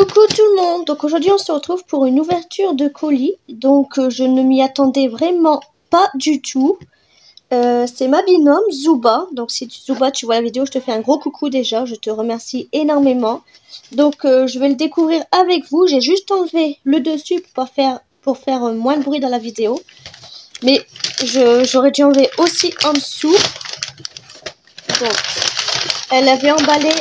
Coucou tout le monde, donc aujourd'hui on se retrouve pour une ouverture de colis, donc je ne m'y attendais vraiment pas du tout. C'est ma binôme Zouba, donc si Zouba tu vois la vidéo, je te fais un gros coucou déjà, je te remercie énormément. Donc je vais le découvrir avec vous, j'ai juste enlevé le dessus pour faire moins de bruit dans la vidéo. Mais j'aurais dû enlever aussi en dessous. Donc elle avait emballé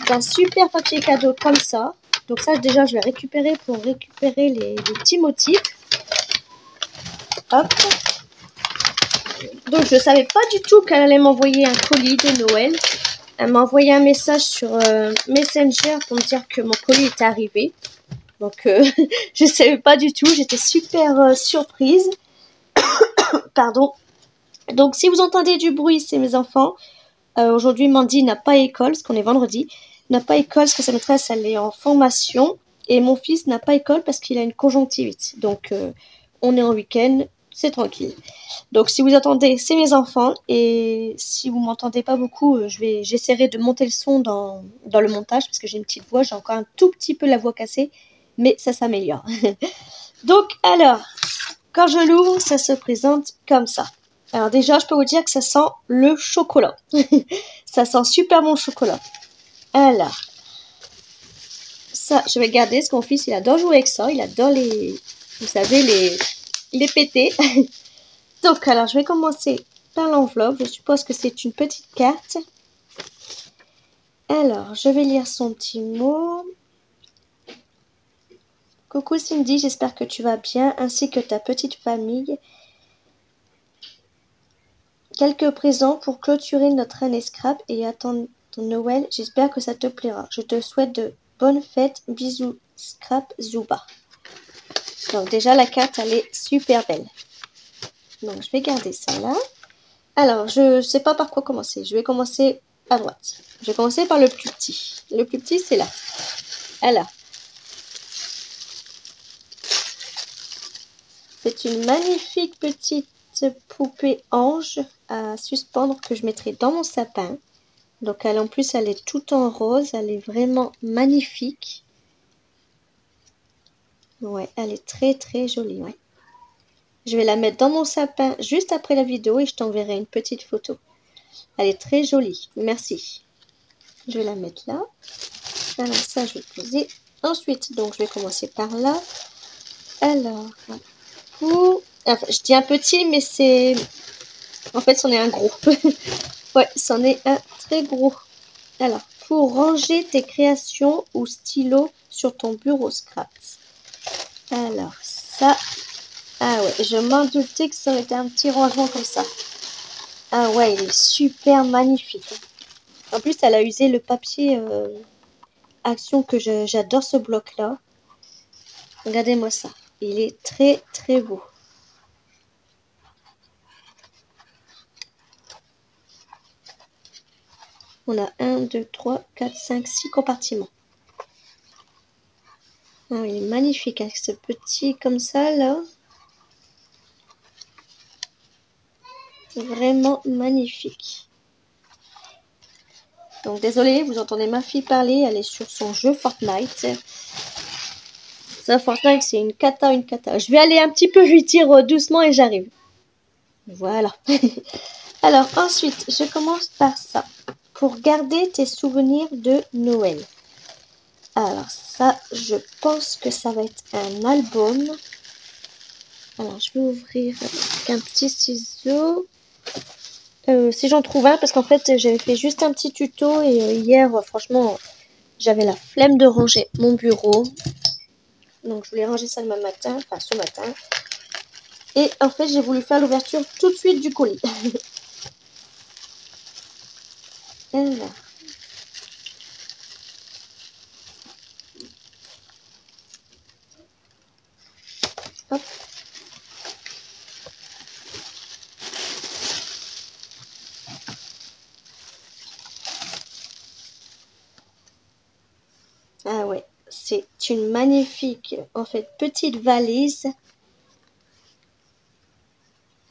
d'un super papier cadeau comme ça. Donc ça déjà je vais récupérer pour récupérer les petits motifs. Hop. Donc je savais pas du tout qu'elle allait m'envoyer un colis de Noël. Elle m'a envoyé un message sur Messenger pour me dire que mon colis était arrivé. Donc je savais pas du tout, j'étais super surprise. Pardon. Donc si vous entendez du bruit, c'est mes enfants. Aujourd'hui Mandy n'a pas école, parce qu'on est vendredi. N'a pas école parce que sa maîtresse elle est en formation. Et mon fils n'a pas école parce qu'il a une conjonctivite. Donc on est en week-end, c'est tranquille. Donc si vous attendez, c'est mes enfants. Et si vous m'entendez pas beaucoup, j'essaierai de monter le son dans le montage. Parce que j'ai une petite voix, j'ai encore un tout petit peu la voix cassée. Mais ça s'améliore. Donc alors, quand je l'ouvre, ça se présente comme ça. Alors déjà, je peux vous dire que ça sent le chocolat. Ça sent super bon le chocolat. Alors, ça, je vais garder parce que mon fils, il adore jouer avec ça. Il adore vous savez, les péter. Donc, alors, je vais commencer par l'enveloppe. Je suppose que c'est une petite carte. Alors, je vais lire son petit mot. Coucou Cindy, j'espère que tu vas bien, ainsi que ta petite famille. Quelques présents pour clôturer notre année scrap et attendre ton Noël. J'espère que ça te plaira. Je te souhaite de bonnes fêtes. Bisous, Scrap Zouba. Donc déjà, la carte, elle est super belle. Donc, je vais garder ça là. Alors, je ne sais pas par quoi commencer. Je vais commencer à droite. Je vais commencer par le plus petit. Le plus petit, c'est là. Alors, c'est une magnifique petite poupée ange à suspendre que je mettrai dans mon sapin. Donc, en plus, elle est toute en rose. Elle est vraiment magnifique. Ouais, elle est très, très jolie, ouais. Je vais la mettre dans mon sapin juste après la vidéo et je t'enverrai une petite photo. Elle est très jolie. Merci. Je vais la mettre là. Alors, ça, je vais le poser. Ensuite, donc, je vais commencer par là. Alors, enfin, je dis un petit, mais c'est... En fait, c'en est un gros. Ouais, c'en est un très gros. Alors, pour ranger tes créations ou stylos sur ton bureau scrap. Alors, ça... Ah ouais, je m'en doutais que ça aurait été un petit rangement comme ça. Ah ouais, il est super magnifique. En plus, elle a usé le papier Action que j'adore ce bloc-là. Regardez-moi ça. Il est très très beau. On a 1, 2, 3, 4, 5, 6 compartiments. Ah, il est magnifique avec ce petit comme ça là. Vraiment magnifique. Donc désolé, vous entendez ma fille parler, elle est sur son jeu Fortnite. Ça, Fortnite, c'est une cata, une cata. Je vais aller un petit peu lui dire doucement et j'arrive. Voilà. Alors ensuite, je commence par ça. Pour garder tes souvenirs de Noël. Alors ça, je pense que ça va être un album. Alors je vais ouvrir avec un petit ciseau. Si j'en trouve un, parce qu'en fait j'avais fait juste un petit tuto et hier franchement j'avais la flemme de ranger mon bureau. Donc je voulais ranger ça demain matin, enfin ce matin. Et en fait j'ai voulu faire l'ouverture tout de suite du colis. Alors. Hop. Ah ouais, c'est une magnifique, en fait, petite valise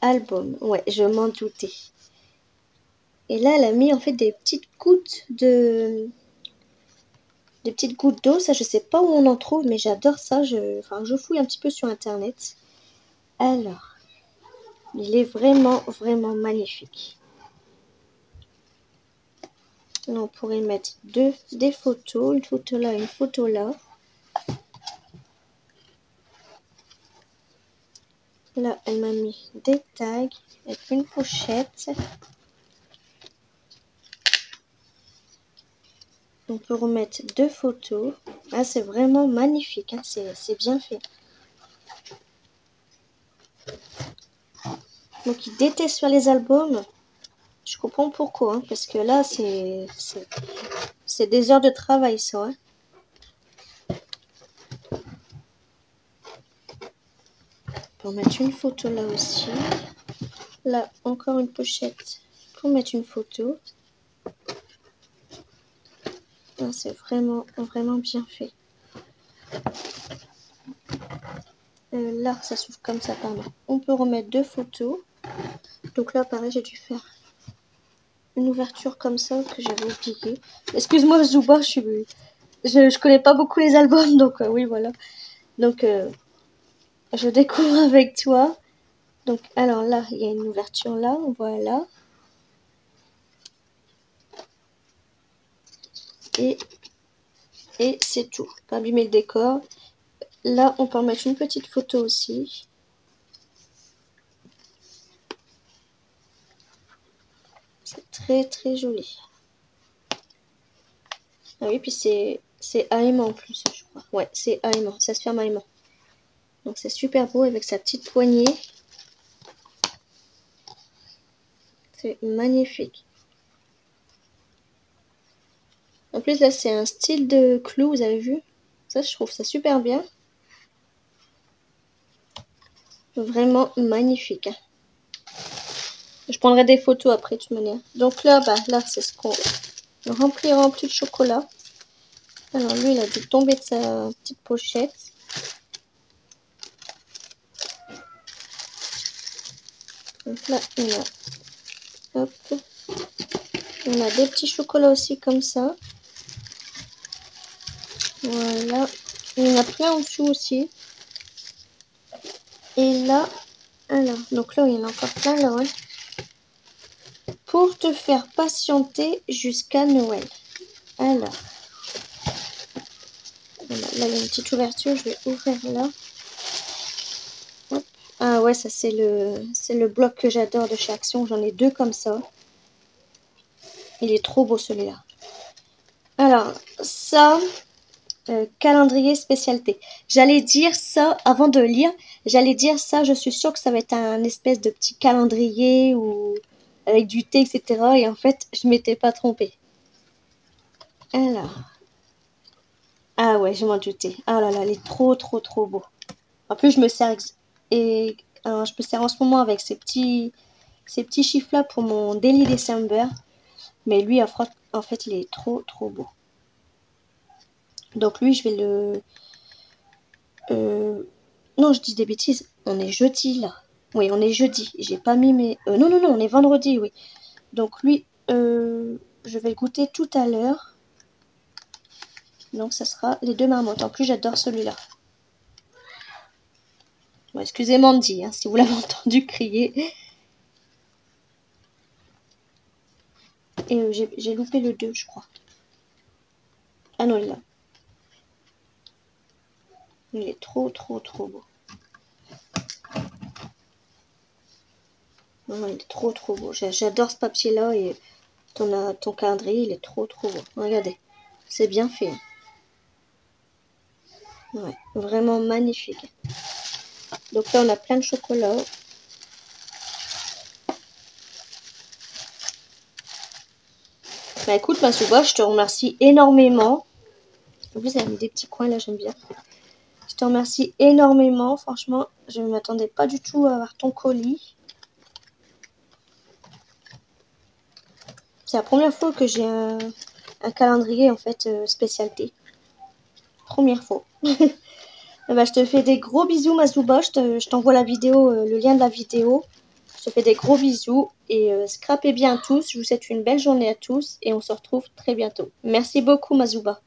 album. Ouais, je m'en doutais. Et là, elle a mis en fait des petites gouttes des petites gouttes d'eau. Ça, je sais pas où on en trouve, mais j'adore ça. Je fouille un petit peu sur internet. Alors, il est vraiment, vraiment magnifique. Là, on pourrait mettre des photos, une photo là, une photo là. Là, elle m'a mis des tags avec une pochette. On peut remettre 2 photos. Ah, c'est vraiment magnifique, hein. C'est bien fait. Donc, il déteste sur les albums. Je comprends pourquoi, hein, parce que là, c'est des heures de travail, ça. Hein. On peut mettre une photo là aussi. Là, encore une pochette pour mettre une photo. C'est vraiment, vraiment bien fait. Là, ça s'ouvre comme ça, pardon. On peut remettre 2 photos. Donc là, pareil, j'ai dû faire une ouverture comme ça que j'avais oublié. Excuse-moi, Zouba, je connais pas beaucoup les albums, donc oui, voilà. Donc, je découvre avec toi. Donc, alors là, il y a une ouverture là, voilà. Et c'est tout. Pas abîmer le décor. Là, on peut en mettre une petite photo aussi. C'est très, très joli. Ah oui, puis c'est aimant en plus, je crois. Ouais, c'est aimant. Ça se ferme aimant. Donc, c'est super beau avec sa petite poignée. C'est magnifique. En plus, là, c'est un style de clou, vous avez vu? Ça, je trouve ça super bien. Vraiment magnifique. Hein. Je prendrai des photos après, de toute manière. Donc là, là, c'est ce qu'on rempli de chocolat. Alors, lui, il a dû tomber de sa petite pochette. Donc là, hop, on a des petits chocolats aussi comme ça. Voilà. Il y en a plein en dessous aussi. Et là, alors, donc là, il y en a encore plein là, ouais. Pour te faire patienter jusqu'à Noël. Alors, voilà, là, il y a une petite ouverture, je vais ouvrir là. Hop. Ah ouais, ça c'est le bloc que j'adore de chez Action. J'en ai 2 comme ça. Il est trop beau celui-là. Alors, ça, calendrier spécialité. J'allais dire ça, avant de lire, j'allais dire ça, je suis sûre que ça va être un espèce de petit calendrier ou avec du thé, etc. Et en fait, je m'étais pas trompée. Alors. Ah ouais, je m'en doutais. Ah là là, il est trop, trop, trop beau. En plus, je me sers en ce moment avec ces petits chiffres-là pour mon Daily December. Mais lui, en fait, il est trop, trop beau. Donc lui, je vais le... Non, je dis des bêtises. On est jeudi, là. Oui, on est jeudi. J'ai pas mis mes... non, non, non, on est vendredi, oui. Donc lui, je vais le goûter tout à l'heure. Donc ça sera les 2 marmottes. En plus, j'adore celui-là. Bon, excusez Mandy, hein, si vous l'avez entendu crier. Et j'ai loupé le 2, je crois. Ah non, il est là. Il est trop, trop, trop beau. Non, il est trop, trop beau. J'adore ce papier-là et ton calendrier, il est trop, trop beau. Regardez, c'est bien fait. Ouais, vraiment magnifique. Donc là, on a plein de chocolat. Bah écoute, Masuba, je te remercie énormément. Vous avez mis des petits coins là, j'aime bien. Je te remercie énormément. Franchement, je ne m'attendais pas du tout à avoir ton colis. C'est la première fois que j'ai un calendrier en fait spécialité. Première fois. Bah, je te fais des gros bisous, Masuba. Je t'envoie la vidéo, le lien de la vidéo. Je te fais des gros bisous et scrapez bien tous. Je vous souhaite une belle journée à tous et on se retrouve très bientôt. Merci beaucoup, Masuba.